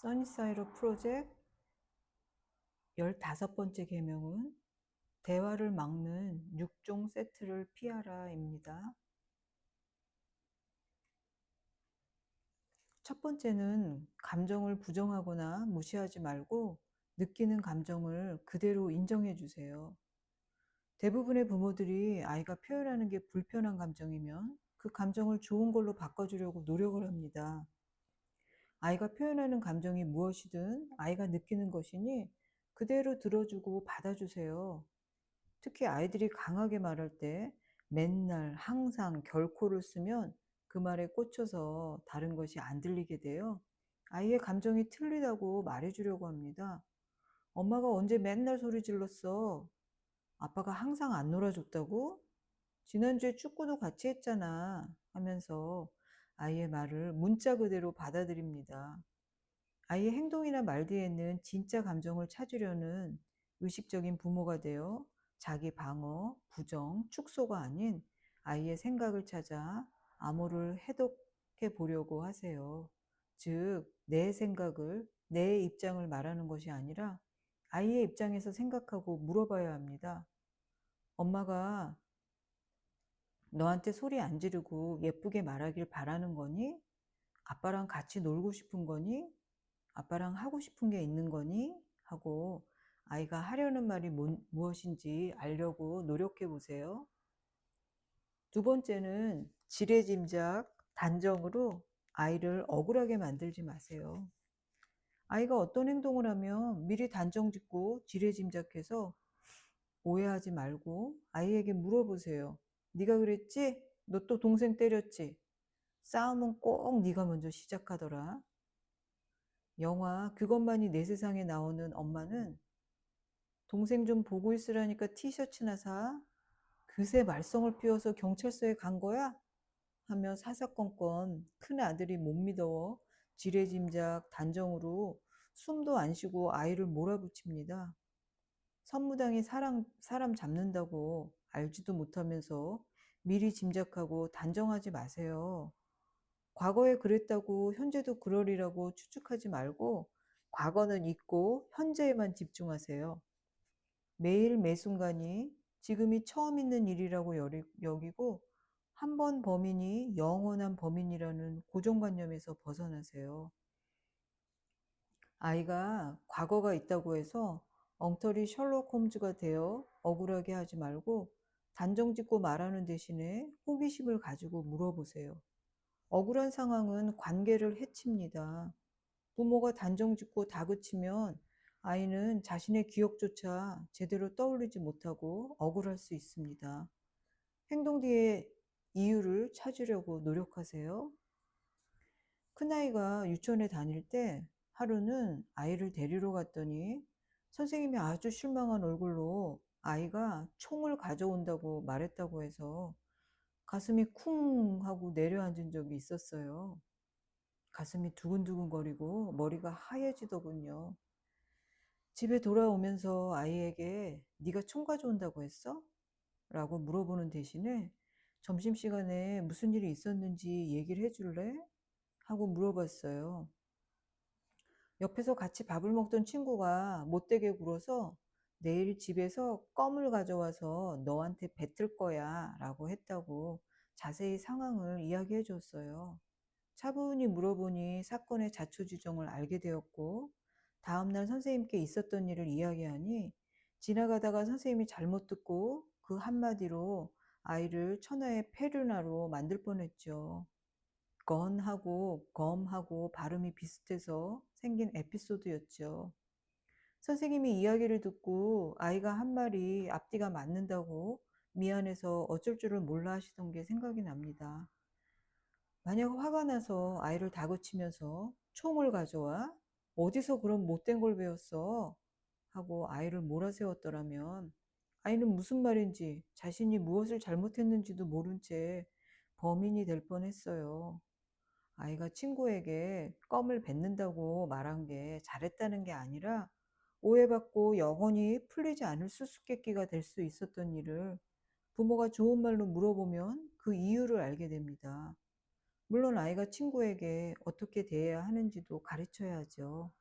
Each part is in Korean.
써니사이로 프로젝트 15번째 계명은 대화를 막는 6종 세트를 피하라입니다. 첫 번째는 감정을 부정하거나 무시하지 말고 느끼는 감정을 그대로 인정해 주세요. 대부분의 부모들이 아이가 표현하는 게 불편한 감정이면 그 감정을 좋은 걸로 바꿔주려고 노력을 합니다. 아이가 표현하는 감정이 무엇이든 아이가 느끼는 것이니 그대로 들어주고 받아주세요. 특히 아이들이 강하게 말할 때 맨날, 항상, 결코를 쓰면 그 말에 꽂혀서 다른 것이 안 들리게 돼요. 아이의 감정이 틀리다고 말해주려고 합니다. 엄마가 언제 맨날 소리 질렀어? 아빠가 항상 안 놀아줬다고? 지난주에 축구도 같이 했잖아. 하면서 아이의 말을 문자 그대로 받아들입니다. 아이의 행동이나 말 뒤에는 진짜 감정을 찾으려는 의식적인 부모가 되어 자기 방어, 부정, 축소가 아닌 아이의 생각을 찾아 암호를 해독해 보려고 하세요. 즉, 내 생각을, 내 입장을 말하는 것이 아니라 아이의 입장에서 생각하고 물어봐야 합니다. 엄마가 너한테 소리 안 지르고 예쁘게 말하길 바라는 거니? 아빠랑 같이 놀고 싶은 거니? 아빠랑 하고 싶은 게 있는 거니? 하고 아이가 하려는 말이 무엇인지 알려고 노력해 보세요. 두 번째는 지레짐작, 단정으로 아이를 억울하게 만들지 마세요. 아이가 어떤 행동을 하면 미리 단정 짓고 지레짐작해서 오해하지 말고 아이에게 물어보세요. 네가 그랬지? 너 또 동생 때렸지? 싸움은 꼭 네가 먼저 시작하더라. 영화 그것만이 내 세상에 나오는 엄마는 동생 좀 보고 있으라니까 티셔츠나 사? 그새 말썽을 피워서 경찰서에 간 거야? 하며 사사건건 큰 아들이 못 믿어 지레짐작 단정으로 숨도 안 쉬고 아이를 몰아붙입니다. 선무당이 사람 잡는다고 알지도 못하면서 미리 짐작하고 단정하지 마세요. 과거에 그랬다고 현재도 그러리라고 추측하지 말고 과거는 잊고 현재에만 집중하세요. 매일 매순간이 지금이 처음 있는 일이라고 여기고 한 번 범인이 영원한 범인이라는 고정관념에서 벗어나세요. 아이가 과거가 있다고 해서 엉터리 셜록 홈즈가 되어 억울하게 하지 말고 단정짓고 말하는 대신에 호기심을 가지고 물어보세요. 억울한 상황은 관계를 해칩니다. 부모가 단정짓고 다그치면 아이는 자신의 기억조차 제대로 떠올리지 못하고 억울할 수 있습니다. 행동 뒤에 이유를 찾으려고 노력하세요. 큰아이가 유치원에 다닐 때 하루는 아이를 데리러 갔더니 선생님이 아주 실망한 얼굴로 아이가 총을 가져온다고 말했다고 해서 가슴이 쿵 하고 내려앉은 적이 있었어요. 가슴이 두근두근거리고 머리가 하얘지더군요. 집에 돌아오면서 아이에게 네가 총 가져온다고 했어? 라고 물어보는 대신에 점심시간에 무슨 일이 있었는지 얘기를 해줄래? 하고 물어봤어요. 옆에서 같이 밥을 먹던 친구가 못되게 굴어서 내일 집에서 껌을 가져와서 너한테 뱉을 거야 라고 했다고 자세히 상황을 이야기해 줬어요. 차분히 물어보니 사건의 자초지종을 알게 되었고 다음날 선생님께 있었던 일을 이야기하니 지나가다가 선생님이 잘못 듣고 그 한마디로 아이를 천하의 페르나로 만들 뻔했죠. 건하고 검하고 발음이 비슷해서 생긴 에피소드였죠. 선생님이 이야기를 듣고 아이가 한 말이 앞뒤가 맞는다고 미안해서 어쩔 줄을 몰라 하시던 게 생각이 납니다. 만약 화가 나서 아이를 다그치면서 총을 가져와 어디서 그런 못된 걸 배웠어? 하고 아이를 몰아세웠더라면 아이는 무슨 말인지 자신이 무엇을 잘못했는지도 모른 채 범인이 될 뻔했어요. 아이가 친구에게 껌을 뱉는다고 말한 게 잘했다는 게 아니라 오해받고 영원히 풀리지 않을 수수께끼가 될 수 있었던 일을 부모가 좋은 말로 물어보면 그 이유를 알게 됩니다. 물론 아이가 친구에게 어떻게 대해야 하는지도 가르쳐야죠.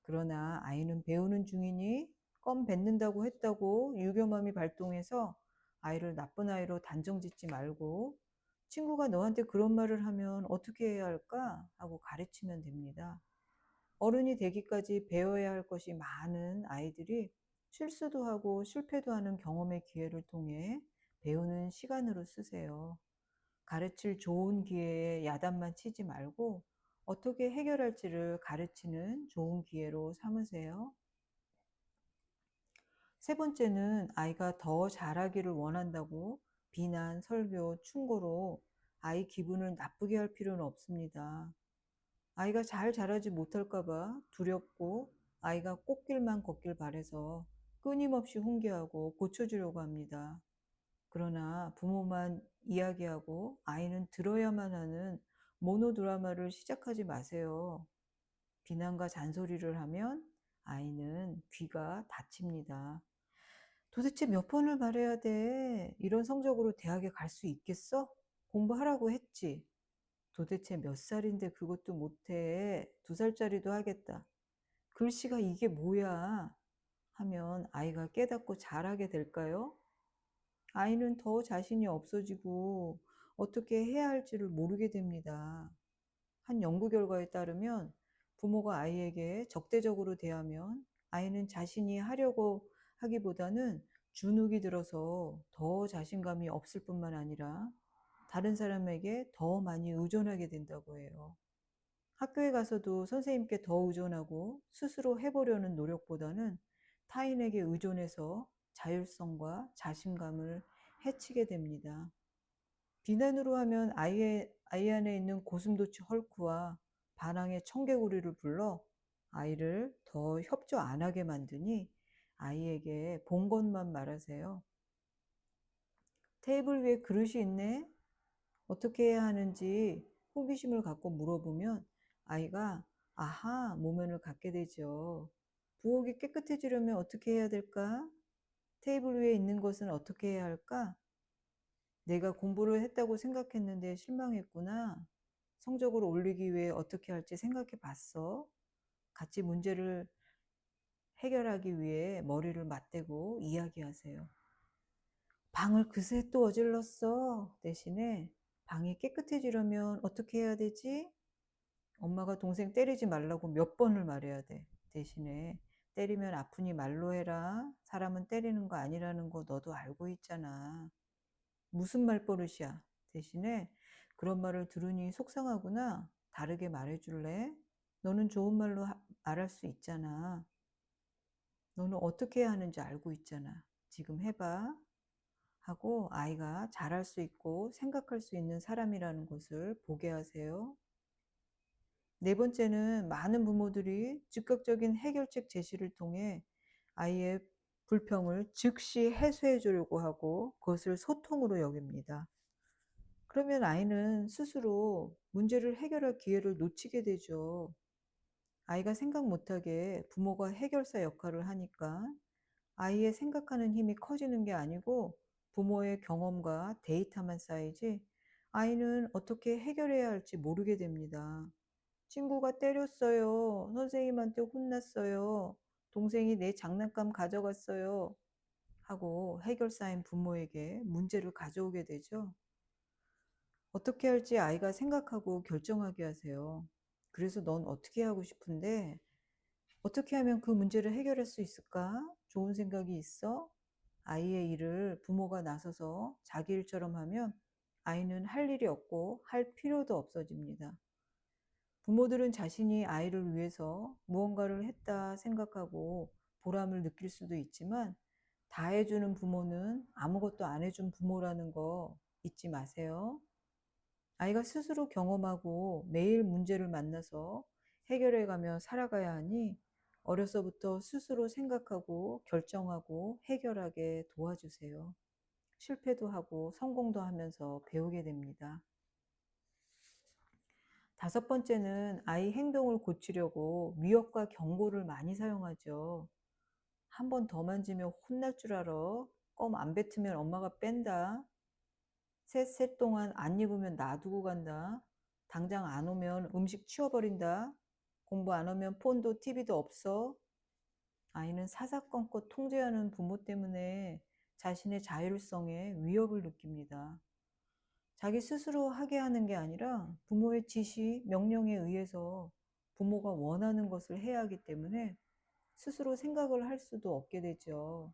그러나 아이는 배우는 중이니 껌 뱉는다고 했다고 유교맘이 발동해서 아이를 나쁜 아이로 단정짓지 말고, 친구가 너한테 그런 말을 하면 어떻게 해야 할까 하고 가르치면 됩니다. 어른이 되기까지 배워야 할 것이 많은 아이들이 실수도 하고 실패도 하는 경험의 기회를 통해 배우는 시간으로 쓰세요. 가르칠 좋은 기회에 야단만 치지 말고 어떻게 해결할지를 가르치는 좋은 기회로 삼으세요. 세 번째는 아이가 더 잘하기를 원한다고 비난, 설교, 충고로 아이 기분을 나쁘게 할 필요는 없습니다. 아이가 잘 자라지 못할까 봐 두렵고 아이가 꽃길만 걷길 바래서 끊임없이 훈계하고 고쳐주려고 합니다. 그러나 부모만 이야기하고 아이는 들어야만 하는 모노드라마를 시작하지 마세요. 비난과 잔소리를 하면 아이는 귀가 다칩니다. 도대체 몇 번을 말해야 돼? 이런 성적으로 대학에 갈 수 있겠어? 공부하라고 했지. 도대체 몇 살인데 그것도 못해. 2살짜리도 하겠다. 글씨가 이게 뭐야? 하면 아이가 깨닫고 잘하게 될까요? 아이는 더 자신이 없어지고 어떻게 해야 할지를 모르게 됩니다. 한 연구 결과에 따르면 부모가 아이에게 적대적으로 대하면 아이는 자신이 하려고 하기보다는 주눅이 들어서 더 자신감이 없을 뿐만 아니라 다른 사람에게 더 많이 의존하게 된다고 해요. 학교에 가서도 선생님께 더 의존하고 스스로 해보려는 노력보다는 타인에게 의존해서 자율성과 자신감을 해치게 됩니다. 비난으로 하면 아이 안에 있는 고슴도치 헐크와 반항의 청개구리를 불러 아이를 더 협조 안 하게 만드니 아이에게 본 것만 말하세요. 테이블 위에 그릇이 있네? 어떻게 해야 하는지 호기심을 갖고 물어보면 아이가 아하 모면을 갖게 되죠. 부엌이 깨끗해지려면 어떻게 해야 될까? 테이블 위에 있는 것은 어떻게 해야 할까? 내가 공부를 했다고 생각했는데 실망했구나. 성적을 올리기 위해 어떻게 할지 생각해 봤어? 같이 문제를 해결하기 위해 머리를 맞대고 이야기하세요. 방을 그새 또 어질렀어. 대신에 방이 깨끗해지려면 어떻게 해야 되지? 엄마가 동생 때리지 말라고 몇 번을 말해야 돼. 대신에 때리면 아프니 말로 해라. 사람은 때리는 거 아니라는 거 너도 알고 있잖아. 무슨 말버릇이야. 대신에 그런 말을 들으니 속상하구나. 다르게 말해줄래? 너는 좋은 말로 말할 수 있잖아. 너는 어떻게 해야 하는지 알고 있잖아. 지금 해봐. 하고 아이가 잘할 수 있고 생각할 수 있는 사람이라는 것을 보게 하세요. 네 번째는 많은 부모들이 즉각적인 해결책 제시를 통해 아이의 불평을 즉시 해소해 주려고 하고 그것을 소통으로 여깁니다. 그러면 아이는 스스로 문제를 해결할 기회를 놓치게 되죠. 아이가 생각 못하게 부모가 해결사 역할을 하니까 아이의 생각하는 힘이 커지는 게 아니고 부모의 경험과 데이터만 쌓이지 아이는 어떻게 해결해야 할지 모르게 됩니다. 친구가 때렸어요. 선생님한테 혼났어요. 동생이 내 장난감 가져갔어요. 하고 해결사인 부모에게 문제를 가져오게 되죠. 어떻게 할지 아이가 생각하고 결정하게 하세요. 그래서 넌 어떻게 하고 싶은데 어떻게 하면 그 문제를 해결할 수 있을까? 좋은 생각이 있어? 아이의 일을 부모가 나서서 자기 일처럼 하면 아이는 할 일이 없고 할 필요도 없어집니다. 부모들은 자신이 아이를 위해서 무언가를 했다 생각하고 보람을 느낄 수도 있지만 다 해주는 부모는 아무것도 안 해준 부모라는 거 잊지 마세요. 아이가 스스로 경험하고 매일 문제를 만나서 해결해가며 살아가야 하니 어려서부터 스스로 생각하고 결정하고 해결하게 도와주세요. 실패도 하고 성공도 하면서 배우게 됩니다. 다섯 번째는 아이 행동을 고치려고 위협과 경고를 많이 사용하죠. 한 번 더 만지면 혼날 줄 알아. 껌 안 뱉으면 엄마가 뺀다. 셋 동안 안 입으면 놔두고 간다. 당장 안 오면 음식 치워버린다. 공부 안 오면 폰도 TV도 없어. 아이는 사사건건 통제하는 부모 때문에 자신의 자율성에 위협을 느낍니다. 자기 스스로 하게 하는 게 아니라 부모의 지시, 명령에 의해서 부모가 원하는 것을 해야 하기 때문에 스스로 생각을 할 수도 없게 되죠.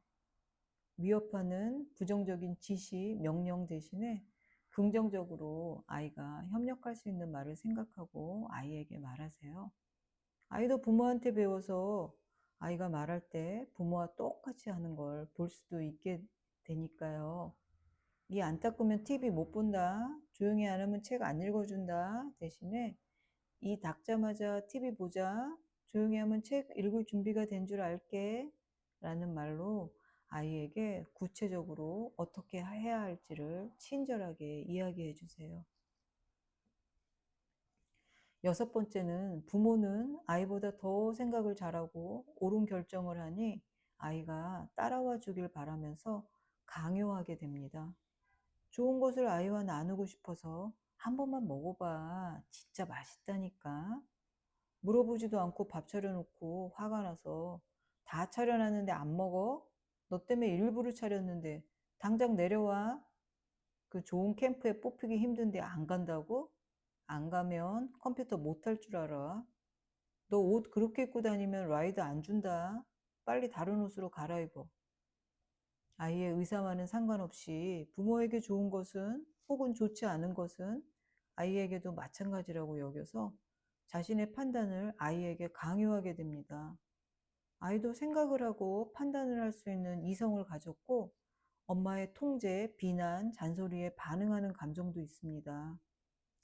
위협하는 부정적인 지시, 명령 대신에 긍정적으로 아이가 협력할 수 있는 말을 생각하고 아이에게 말하세요. 아이도 부모한테 배워서 아이가 말할 때 부모와 똑같이 하는 걸 볼 수도 있게 되니까요. 이 안 닦으면 TV 못 본다. 조용히 안 하면 책 안 읽어준다. 대신에 이 닦자마자 TV 보자. 조용히 하면 책 읽을 준비가 된 줄 알게. 라는 말로 아이에게 구체적으로 어떻게 해야 할지를 친절하게 이야기해 주세요. 6번째는 부모는 아이보다 더 생각을 잘하고 옳은 결정을 하니 아이가 따라와 주길 바라면서 강요하게 됩니다. 좋은 것을 아이와 나누고 싶어서 한 번만 먹어봐. 진짜 맛있다니까. 물어보지도 않고 밥 차려놓고 화가 나서 다 차려놨는데 안 먹어? 너 때문에 일부러 차렸는데 당장 내려와. 그 좋은 캠프에 뽑히기 힘든데 안 간다고? 안 가면 컴퓨터 못할 줄 알아. 너 옷 그렇게 입고 다니면 라이드 안 준다. 빨리 다른 옷으로 갈아입어. 아이의 의사와는 상관없이 부모에게 좋은 것은 혹은 좋지 않은 것은 아이에게도 마찬가지라고 여겨서 자신의 판단을 아이에게 강요하게 됩니다. 아이도 생각을 하고 판단을 할 수 있는 이성을 가졌고 엄마의 통제, 비난, 잔소리에 반응하는 감정도 있습니다.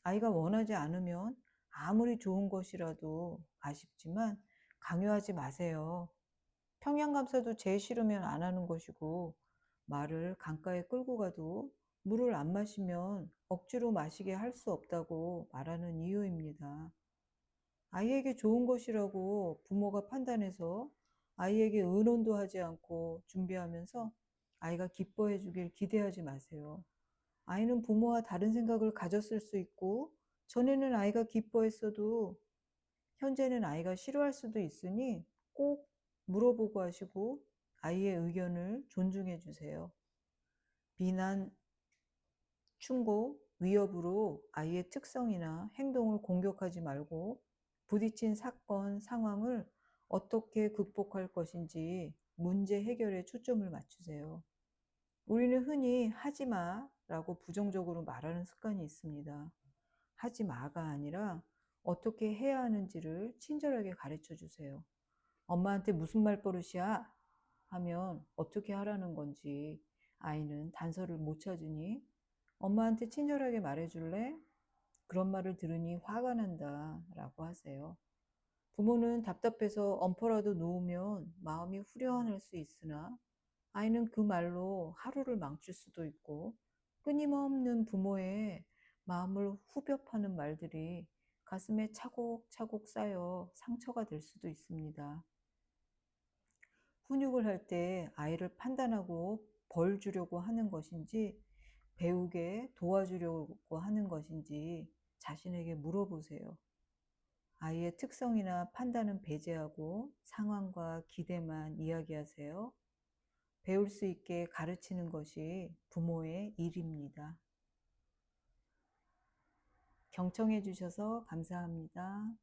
아이가 원하지 않으면 아무리 좋은 것이라도 아쉽지만 강요하지 마세요. 평양감사도 제일 싫으면 안 하는 것이고 말을 강가에 끌고 가도 물을 안 마시면 억지로 마시게 할 수 없다고 말하는 이유입니다. 아이에게 좋은 것이라고 부모가 판단해서 아이에게 의논도 하지 않고 준비하면서 아이가 기뻐해 주길 기대하지 마세요. 아이는 부모와 다른 생각을 가졌을 수 있고 전에는 아이가 기뻐했어도 현재는 아이가 싫어할 수도 있으니 꼭 물어보고 하시고 아이의 의견을 존중해 주세요. 비난, 충고, 위협으로 아이의 특성이나 행동을 공격하지 말고 부딪힌 사건, 상황을 어떻게 극복할 것인지 문제 해결에 초점을 맞추세요. 우리는 흔히 하지 마 라고 부정적으로 말하는 습관이 있습니다. 하지 마가 아니라 어떻게 해야 하는지를 친절하게 가르쳐 주세요. 엄마한테 무슨 말버릇이야? 하면 어떻게 하라는 건지 아이는 단서를 못 찾으니 엄마한테 친절하게 말해줄래? 그런 말을 들으니 화가 난다 라고 하세요. 부모는 답답해서 엎어라도 놓으면 마음이 후련할 수 있으나 아이는 그 말로 하루를 망칠 수도 있고 끊임없는 부모의 마음을 후벼 파는 말들이 가슴에 차곡차곡 쌓여 상처가 될 수도 있습니다. 훈육을 할 때 아이를 판단하고 벌 주려고 하는 것인지 배우게 도와주려고 하는 것인지 자신에게 물어보세요. 아이의 특성이나 판단은 배제하고 상황과 기대만 이야기하세요. 배울 수 있게 가르치는 것이 부모의 일입니다. 경청해 주셔서 감사합니다.